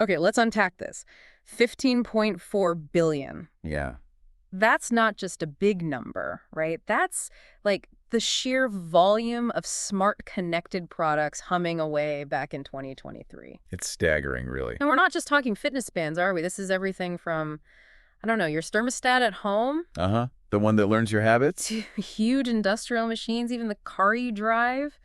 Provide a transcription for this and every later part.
Okay, let's unpack this. 15.4 billion. Yeah. That's not just a big number, right? That's like the sheer volume of smart connected products humming away back in 2023. It's staggering, really. And we're not just talking fitness bands, are we? This is everything from, I don't know, your thermostat at home Uh-huh. The one that learns your habits? to huge industrial machines, even the car you drive.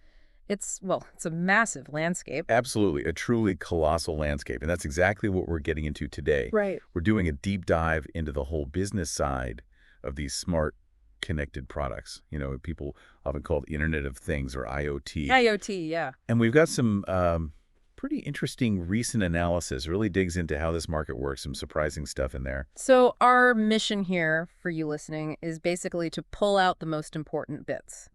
Well, it's a massive landscape. Absolutely. A truly colossal landscape. And that's exactly what we're getting into today. Right. We're doing a deep dive into the whole business side of these smart connected products. You know, people often called Internet of Things or IoT. IoT, yeah. And we've got some pretty interesting recent analysis, really digs into how this market works, some surprising stuff in there. So our mission here for you listening is basically to pull out the most important bits.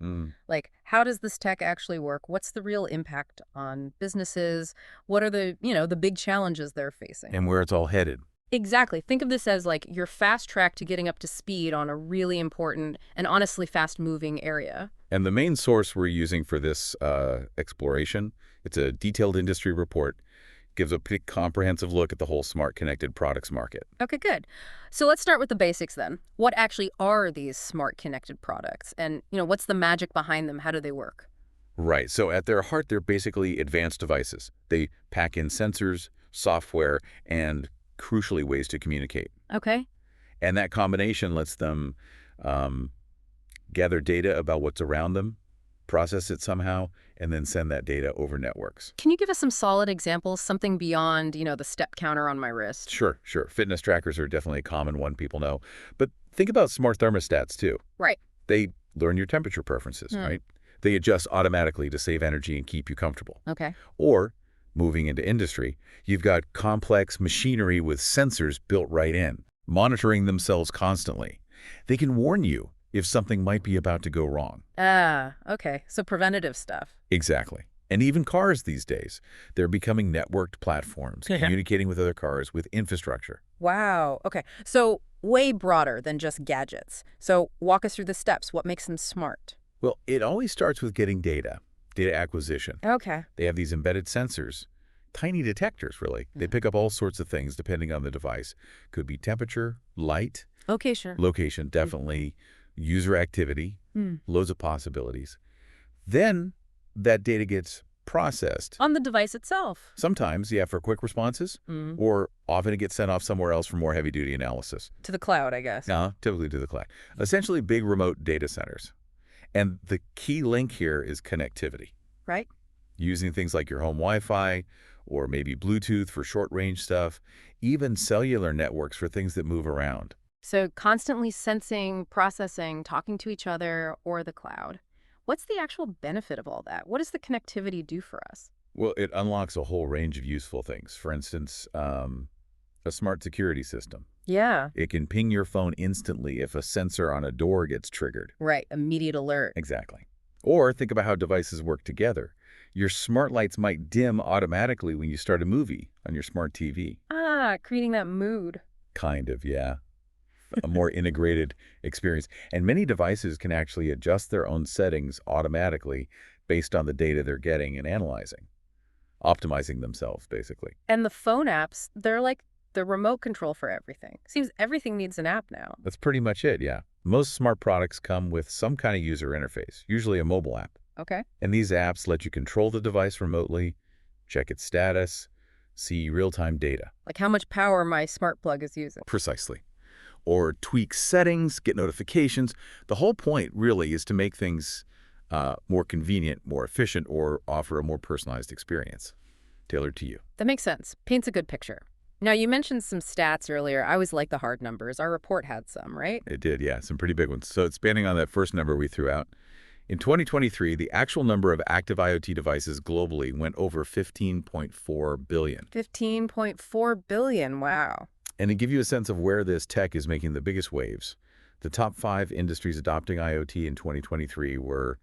Like, how does this tech actually work? What's the real impact on businesses? What are the big challenges they're facing? And where it's all headed. Exactly. Think of this as like your fast track to getting up to speed on a really important and honestly fast-moving area. And the main source we're using for this exploration, it's a detailed industry report, gives a pretty comprehensive look at the whole smart connected products market. Okay, good. So let's start with the basics then. What actually are these smart connected products? And, what's the magic behind them? How do they work? Right. So at their heart, they're basically advanced devices. They pack in sensors, software, and crucially ways to communicate. Okay. And that combination lets them gather data about what's around them, process it somehow, and then send that data over networks. Can you give us some solid examples, something beyond, the step counter on my wrist? Sure. Fitness trackers are definitely a common one people know. But think about smart thermostats, too. Right. They learn your temperature preferences, right? They adjust automatically to save energy and keep you comfortable. Okay. Or, moving into industry, you've got complex machinery with sensors built right in, monitoring themselves constantly. They can warn you if something might be about to go wrong. Ah, okay. So preventative stuff. Exactly. And even cars these days, they're becoming networked platforms, communicating with other cars with infrastructure. Wow. Okay. So way broader than just gadgets. So walk us through the steps. What makes them smart? Well, it always starts with getting data acquisition. Okay. They have these embedded sensors, tiny detectors, really. They pick up all sorts of things depending on the device. Could be temperature, light, Okay, sure. location, definitely, user activity, loads of possibilities. Then that data gets processed. On the device itself. Sometimes, for quick responses, or often it gets sent off somewhere else for more heavy-duty analysis. To the cloud, I guess. Typically to the cloud. Essentially big remote data centers. And the key link here is connectivity. Right. Using things like your home Wi-Fi or maybe Bluetooth for short-range stuff, even cellular networks for things that move around. So constantly sensing, processing, talking to each other, or the cloud. What's the actual benefit of all that? What does the connectivity do for us? Well, it unlocks a whole range of useful things. For instance, a smart security system. Yeah. It can ping your phone instantly if a sensor on a door gets triggered. Right. Immediate alert. Exactly. Or think about how devices work together. Your smart lights might dim automatically when you start a movie on your smart TV. Ah, creating that mood. Kind of, yeah. A more integrated experience. And many devices can actually adjust their own settings automatically based on the data they're getting and analyzing. Optimizing themselves, basically. And the phone apps, they're like the remote control for everything. Seems everything needs an app now. That's pretty much it, yeah. Most smart products come with some kind of user interface, usually a mobile app. Okay. And these apps let you control the device remotely, check its status, see real-time data. Like how much power my smart plug is using. Precisely. Or tweak settings, get notifications. The whole point, really, is to make things more convenient, more efficient, or offer a more personalized experience tailored to you. That makes sense. Paints a good picture. Now, you mentioned some stats earlier. I always like the hard numbers. Our report had some, right? It did, yeah, some pretty big ones. So expanding on that first number we threw out, in 2023, the actual number of active IoT devices globally went over 15.4 billion. 15.4 billion, wow. And to give you a sense of where this tech is making the biggest waves, the top 5 industries adopting IoT in 2023 were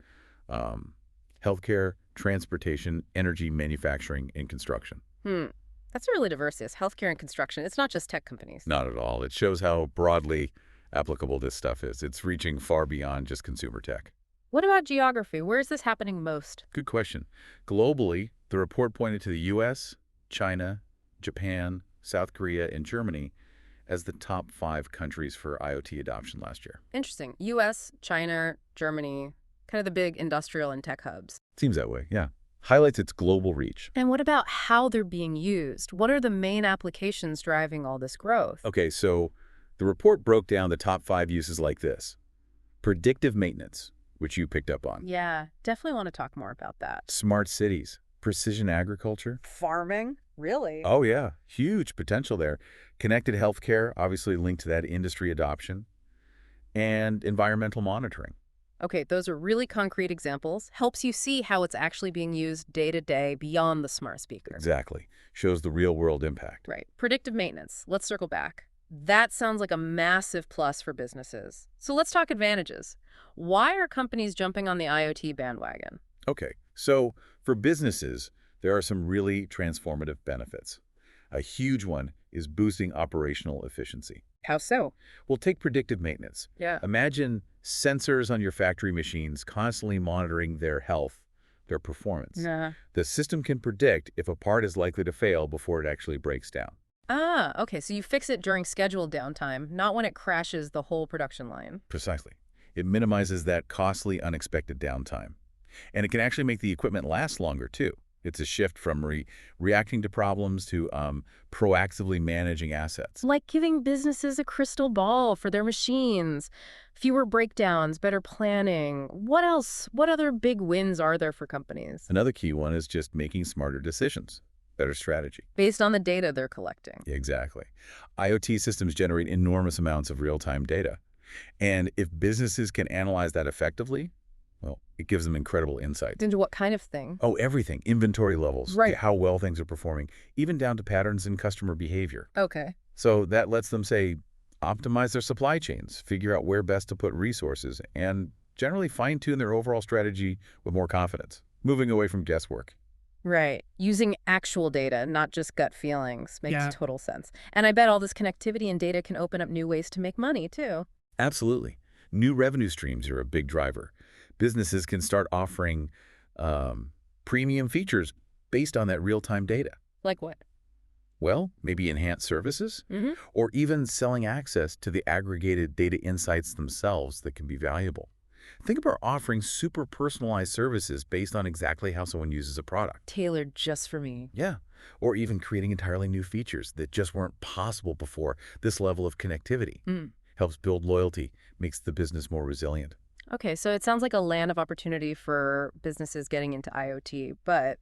healthcare, transportation, energy, manufacturing, and construction. That's really diverse, yes. Healthcare and construction. It's not just tech companies. Not at all. It shows how broadly applicable this stuff is. It's reaching far beyond just consumer tech. What about geography? Where is this happening most? Good question. Globally, the report pointed to the U.S., China, Japan, South Korea, and Germany as the top 5 countries for IoT adoption last year. Interesting. US, China, Germany, kind of the big industrial and tech hubs. Seems that way, yeah. Highlights its global reach. And what about how they're being used? What are the main applications driving all this growth? Okay, so the report broke down the top 5 uses like this. Predictive maintenance, which you picked up on. Yeah, definitely want to talk more about that. Smart cities, precision agriculture. Farming? Really? Oh, yeah. Huge potential there. Connected healthcare, obviously linked to that industry adoption. And environmental monitoring. Okay, those are really concrete examples. Helps you see how it's actually being used day to day beyond the smart speaker. Exactly. Shows the real-world impact. Right. Predictive maintenance. Let's circle back. That sounds like a massive plus for businesses. So let's talk advantages. Why are companies jumping on the IoT bandwagon? Okay, so for businesses, there are some really transformative benefits. A huge one is boosting operational efficiency. How so? Well, take predictive maintenance. Yeah. Imagine sensors on your factory machines constantly monitoring their health, their performance. Nah. The system can predict if a part is likely to fail before it actually breaks down. Ah, okay, so you fix it during scheduled downtime, not when it crashes the whole production line. Precisely. It minimizes that costly, unexpected downtime. And it can actually make the equipment last longer, too. It's a shift from reacting to problems to proactively managing assets. Like giving businesses a crystal ball for their machines, fewer breakdowns, better planning. What else? What other big wins are there for companies? Another key one is just making smarter decisions, better strategy. Based on the data they're collecting. Exactly. IoT systems generate enormous amounts of real-time data. And if businesses can analyze that effectively, well, it gives them incredible insights. Into what kind of thing? Oh, everything. Inventory levels, Right. how well things are performing, even down to patterns in customer behavior. Okay. So that lets them, say, optimize their supply chains, figure out where best to put resources, and generally fine-tune their overall strategy with more confidence, moving away from guesswork. Right. Using actual data, not just gut feelings, makes Yeah. total sense. And I bet all this connectivity and data can open up new ways to make money, too. Absolutely. New revenue streams are a big driver. Businesses can start offering premium features based on that real-time data. Like what? Well, maybe enhanced services, or even selling access to the aggregated data insights themselves that can be valuable. Think about offering super personalized services based on exactly how someone uses a product. Tailored just for me. Yeah. Or even creating entirely new features that just weren't possible before. This level of connectivity helps build loyalty, makes the business more resilient. Okay, so it sounds like a land of opportunity for businesses getting into IoT, but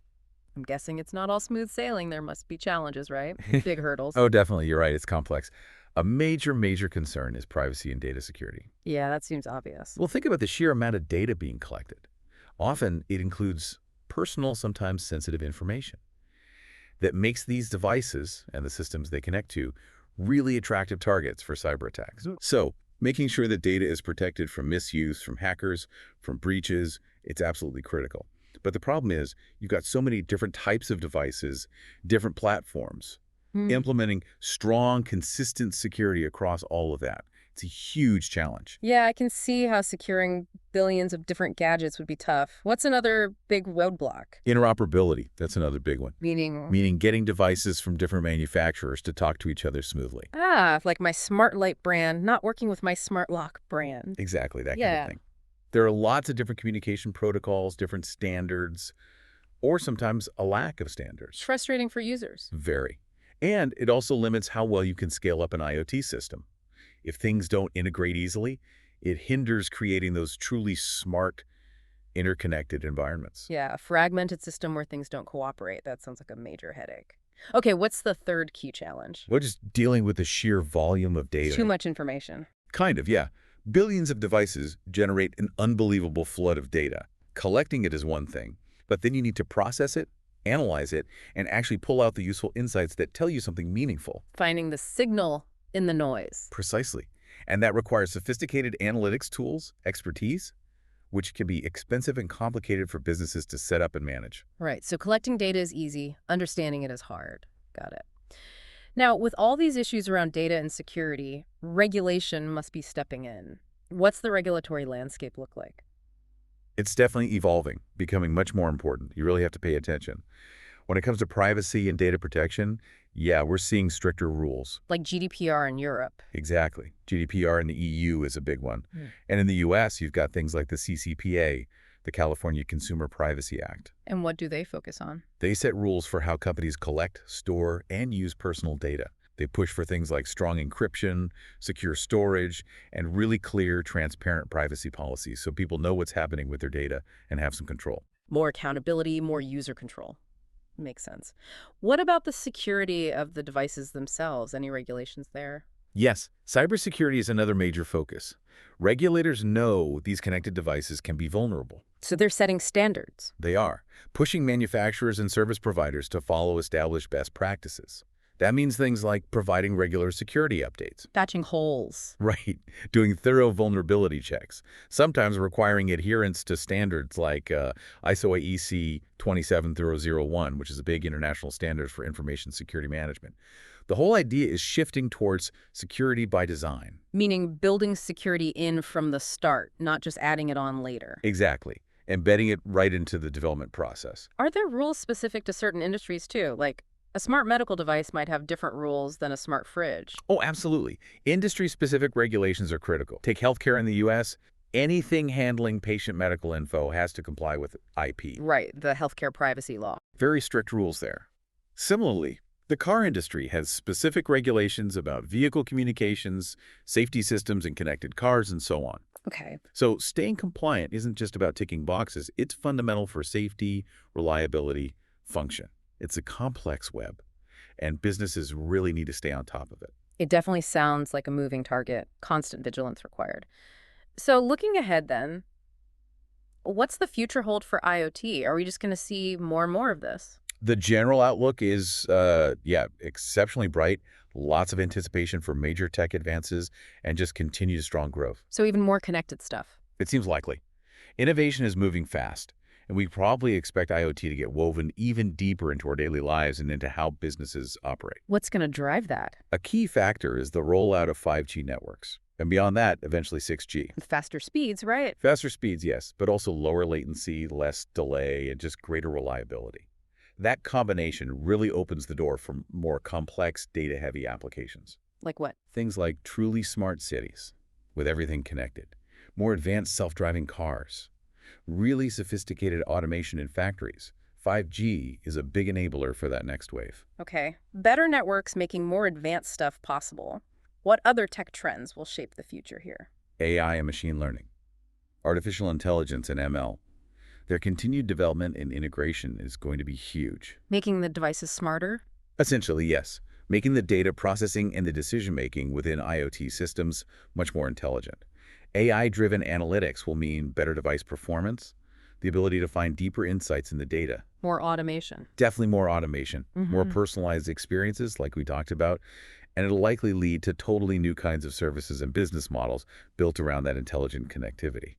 I'm guessing it's not all smooth sailing. There must be challenges, right? Big hurdles. Oh, definitely. You're right. It's complex. A major concern is privacy and data security. Yeah, that seems obvious. Well, think about the sheer amount of data being collected. Often, it includes personal, sometimes sensitive information that makes these devices and the systems they connect to really attractive targets for cyber attacks. So, making sure that data is protected from misuse, from hackers, from breaches, it's absolutely critical. But the problem is, you've got so many different types of devices, different platforms, implementing strong, consistent security across all of that. It's a huge challenge. Yeah, I can see how securing billions of different gadgets would be tough. What's another big roadblock? Interoperability, that's another big one. Meaning? Meaning getting devices from different manufacturers to talk to each other smoothly. Like my smart light brand not working with my smart lock brand. Exactly, that kind Yeah. of thing. There are lots of different communication protocols, different standards, or sometimes a lack of It's standards. frustrating for users. Very. And it also limits how well you can scale up an IoT system. If things don't integrate easily, it hinders creating those truly smart, interconnected environments. Yeah, a fragmented system where things don't cooperate. That sounds like a major headache. Okay, what's the third key challenge? We're just dealing with the sheer volume of data. Too much information. Kind of, yeah. Billions of devices generate an unbelievable flood of data. Collecting it is one thing, but then you need to process it, analyze it, and actually pull out the useful insights that tell you something meaningful. Finding the signal in the noise. Precisely. And that requires sophisticated analytics tools, expertise, which can be expensive and complicated for businesses to set up and manage. Right, so collecting data is easy, understanding it is hard. Got it. Now, with all these issues around data and security, regulation must be stepping in. What's the regulatory landscape look like? It's definitely evolving, becoming much more important. You really have to pay attention. When it comes to privacy and data protection, yeah, we're seeing stricter rules. Like GDPR in Europe. Exactly. GDPR in the EU is a big one. Hmm. And in the US, you've got things like the CCPA, the California Consumer Privacy Act. And what do they focus on? They set rules for how companies collect, store, and use personal data. They push for things like strong encryption, secure storage, and really clear, transparent privacy policies so people know what's happening with their data and have some control. More accountability, more user control. Makes sense. What about the security of the devices themselves? Any regulations there? Yes, cybersecurity is another major focus. Regulators know these connected devices can be vulnerable. So they're setting standards. They are, pushing manufacturers and service providers to follow established best practices. That means things like providing regular security updates. Patching holes. Right, doing thorough vulnerability checks, sometimes requiring adherence to standards like ISO AEC 27001, which is a big international standard for information security management. The whole idea is shifting towards security by design. Meaning building security in from the start, not just adding it on later. Exactly, embedding it right into the development process. Are there rules specific to certain industries too? Like a smart medical device might have different rules than a smart fridge. Oh, absolutely. Industry-specific regulations are critical. Take healthcare in the U.S., anything handling patient medical info has to comply with IP. Right, the healthcare privacy law. Very strict rules there. Similarly, the car industry has specific regulations about vehicle communications, safety systems and connected cars, and so on. Okay. So staying compliant isn't just about ticking boxes. It's fundamental for safety, reliability, function. It's a complex web, and businesses really need to stay on top of it. It definitely sounds like a moving target, constant vigilance required. So looking ahead then, what's the future hold for IoT? Are we just going to see more and more of this? The general outlook is, exceptionally bright. Lots of anticipation for major tech advances and just continued strong growth. So even more connected stuff. It seems likely. Innovation is moving fast, and we probably expect IoT to get woven even deeper into our daily lives and into how businesses operate. What's going to drive that? A key factor is the rollout of 5G networks, and beyond that, eventually 6G. Faster speeds, right? Faster speeds, yes, but also lower latency, less delay, and just greater reliability. That combination really opens the door for more complex, data-heavy applications. Like what? Things like truly smart cities, with everything connected, more advanced self-driving cars, really sophisticated automation in factories. 5G is a big enabler for that next wave. Okay. Better networks making more advanced stuff possible. What other tech trends will shape the future here? AI and machine learning, artificial intelligence and ML. Their continued development and integration is going to be huge. Making the devices smarter? Essentially, yes. Making the data processing and the decision-making within IoT systems much more intelligent. AI-driven analytics will mean better device performance, the ability to find deeper insights in the data. More automation. Definitely more automation, more personalized experiences like we talked about, and it'll likely lead to totally new kinds of services and business models built around that intelligent connectivity.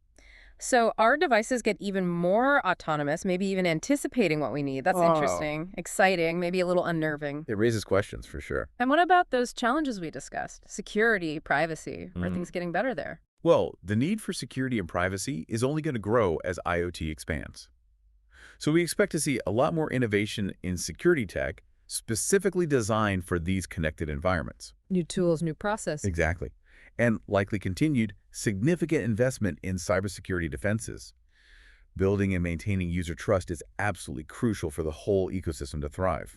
So our devices get even more autonomous, maybe even anticipating what we need. That's interesting, exciting, maybe a little unnerving. It raises questions for sure. And what about those challenges we discussed? Security, privacy, are things getting better there? Well, the need for security and privacy is only going to grow as IoT expands. So we expect to see a lot more innovation in security tech specifically designed for these connected environments. New tools, new process. Exactly. And likely continued significant investment in cybersecurity defenses. Building and maintaining user trust is absolutely crucial for the whole ecosystem to thrive.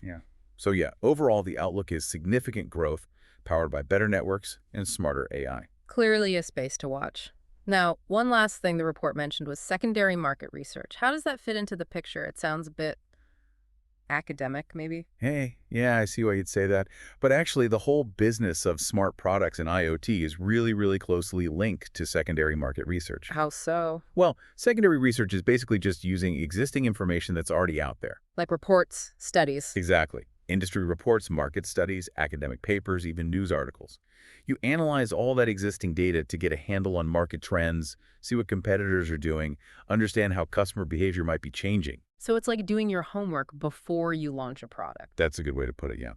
So overall, the outlook is significant growth powered by better networks and smarter AI. Clearly a space to watch. Now, one last thing the report mentioned was secondary market research. How does that fit into the picture? It sounds a bit academic, maybe? Hey, yeah, I see why you'd say that. But actually, the whole business of smart products and IoT is really, really closely linked to secondary market research. How so? Well, secondary research is basically just using existing information that's already out there. Like reports, studies. Exactly. Industry reports, market studies, academic papers, even news articles. You analyze all that existing data to get a handle on market trends, see what competitors are doing, understand how customer behavior might be changing. So it's like doing your homework before you launch a product. That's a good way to put it, yeah.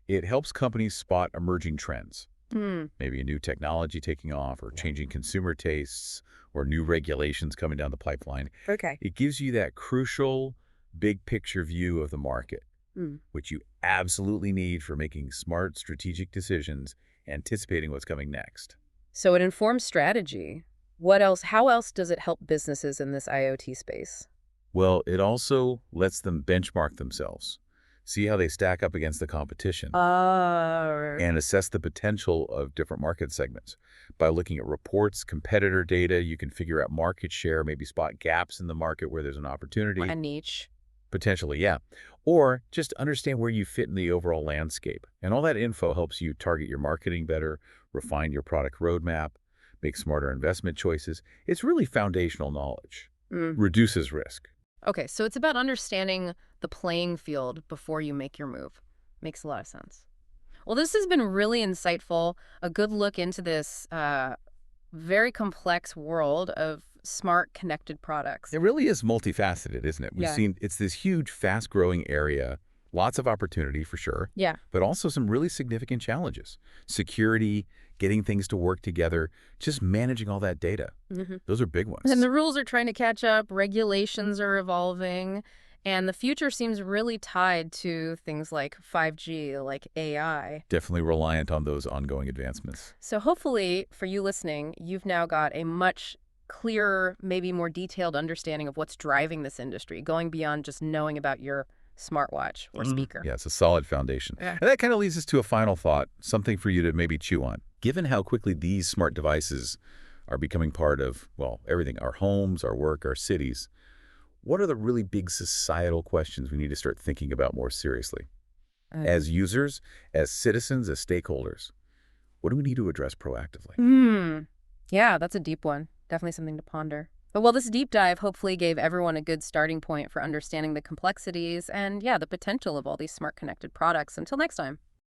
It helps companies spot emerging trends. Maybe a new technology taking off or changing consumer tastes or new regulations coming down the pipeline. Okay. It gives you that crucial big picture view of the market. Mm. which you absolutely need for making smart strategic decisions, anticipating what's coming next. So it informs strategy. What else? How else does it help businesses in this IoT space? Well, it also lets them benchmark themselves, see how they stack up against the competition, Uh, and assess the potential of different market segments. By looking at reports, competitor data, you can figure out market share, maybe spot gaps in the market where there's an opportunity. a niche. Potentially, yeah. Or just understand where you fit in the overall landscape. And all that info helps you target your marketing better, refine your product roadmap, make smarter investment choices. It's really foundational knowledge. Mm. Reduces risk. Okay, so it's about understanding the playing field before you make your move. Makes a lot of sense. Well, this has been really insightful. A good look into this very complex world of smart connected products. It really is multifaceted, isn't it? We've Yeah. seen it's this huge, fast-growing area, lots of opportunity for sure, Yeah. but also some really significant challenges. Security, getting things to work together, just managing all that data. Hmm. Those are big And ones. the rules are trying to catch up, regulations are evolving, and the future seems really tied to things like 5G, like AI. Definitely reliant on those ongoing advancements. So hopefully, for you listening, you've now got a much clearer, maybe more detailed understanding of what's driving this industry, going beyond just knowing about your smartwatch or speaker. Yeah, it's a solid foundation. Yeah. And that kind of leads us to a final thought, something for you to maybe chew on. Given how quickly these smart devices are becoming part of, well, everything, our homes, our work, our cities, what are the really big societal questions we need to start thinking about more seriously? Uh, As users, as citizens, as stakeholders, what do we need to address proactively? Hmm. Yeah, that's a deep one. Definitely something to ponder. But well, this deep dive hopefully gave everyone a good starting point for understanding the complexities and, yeah, the potential of all these smart connected products. Until next time.